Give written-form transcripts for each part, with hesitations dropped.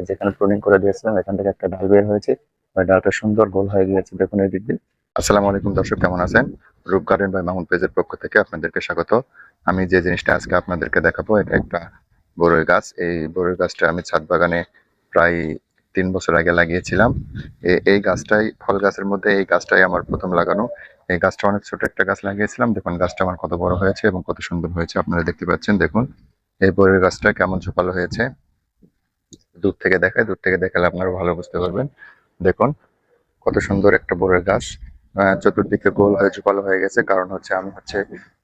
যেখানে প্রুনিং করে দিয়েছিলাম এখান থেকে একটা ডাল বের হয়েছে। ওই ডালটা সুন্দর গোল হয়ে গিয়েছে, দেখুন এই দিক দিয়ে। আসসালামু আলাইকুম দর্শক, কেমন আছেন? রূপ গার্ডেন বাই মামুন পেজের পক্ষ থেকে আপনাদেরকে স্বাগত। আমি যে জিনিসটা আজকে আপনাদেরকে দেখাবো এটা একটা বড়ই গাছ। এই বড়ই গাছটা আমি ছাদ বাগানে প্রায় 3 বছর আগে লাগিয়েছিলাম। এই গাছটাই ফল গাছের মধ্যে এই গাছটাই আমার প্রথম লাগানো। এই গাছটা অনেক ছোট একটা গাছ লাগিয়েছিলাম, দেখুন গাছটা আমার কত বড় হয়েছে এবং কত সুন্দর হয়েছে আপনারা দেখতে পাচ্ছেন। দেখুন এই বড়ই গাছটা কেমন ঝোপালো হয়েছে। দূর থেকে দেখালে আপনারা ভালো বুঝতে পারবেন। দেখুন কত সুন্দর একটা বড়ই গাছ। চতুর্দিকে গোল হয়ে ঝোপালো হয়ে গেছে, কারণ হচ্ছে আমি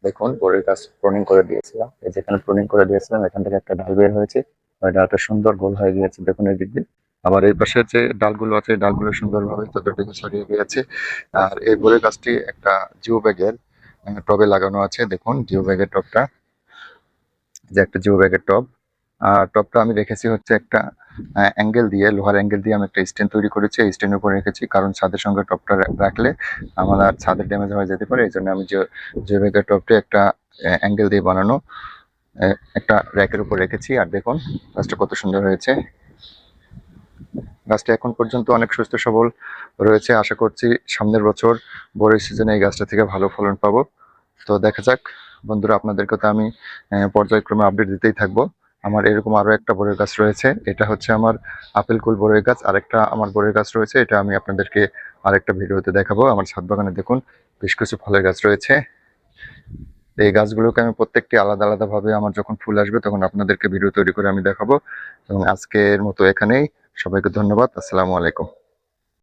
দেখুন বড়ই গাছ প্রুনিং করে দিয়েছিলাম। যেখানে প্রুনিং করে দিয়েছিলাম এখান থেকে একটা ডাল বের হয়েছে। ওই ডালটা সুন্দর গোল হয়ে গিয়েছে, দেখুন এই দিক দিয়ে। আবার এই পাশে যে ডালগুলো আছে এই ডালগুলো সুন্দরভাবে চতুর্দিকে ছড়িয়ে গিয়েছে। আর এই বড়ই গাছটি একটা জিও ব্যাগের টবে লাগানো আছে। দেখুন জিও ব্যাগের টবটা, যে একটা জিও ব্যাগের টব। আর টবটা আমি রেখেছি হচ্ছে একটা অ্যাঙ্গেল দিয়ে, লোহার অ্যাঙ্গেল দিয়ে আমি একটা স্ট্যান্ড তৈরি করেছি। এই স্ট্যান্ডের উপর রেখেছি, কারণ ছাদের সঙ্গে টবটা রাখলে আমার আর ছাদের ড্যামেজ হয়ে যেতে পারে। এই জন্য আমি যে ব্যাগের টবটা একটা অ্যাঙ্গেল দিয়ে বানানো একটা র্যাকের উপর রেখেছি। আর দেখুন গাছটা কত সুন্দর হয়েছে। গাছটা এখন পর্যন্ত অনেক সুস্থ সবল রয়েছে। আশা করছি সামনের বছর বড়ই সিজনে এই গাছটা থেকে ভালো ফলন পাবো। তো দেখা যাক বন্ধুরা, আপনাদেরকে তো আমি পর্যায়ক্রমে আপডেট দিতেই থাকবো। আমার এরকম আরো একটা বড়ই গাছ রয়েছে, এটা হচ্ছে আমার আপেল কুল বড়ই গাছ। আরেকটা আমার বড়ই গাছ রয়েছে, এটা আমি আপনাদেরকে আরেকটা ভিডিওতে দেখাবো। আমার ছাদ বাগানে দেখুন বেশ কিছু ফলের গাছ রয়েছে। এই গাছগুলোকে আমি প্রত্যেকটি আলাদা আলাদা ভাবে আমার যখন ফুল আসবে তখন আপনাদেরকে ভিডিও তৈরি করে আমি দেখাবো। এবং আজকের মতো এখানেই, সবাইকে ধন্যবাদ। আসসালামু আলাইকুম।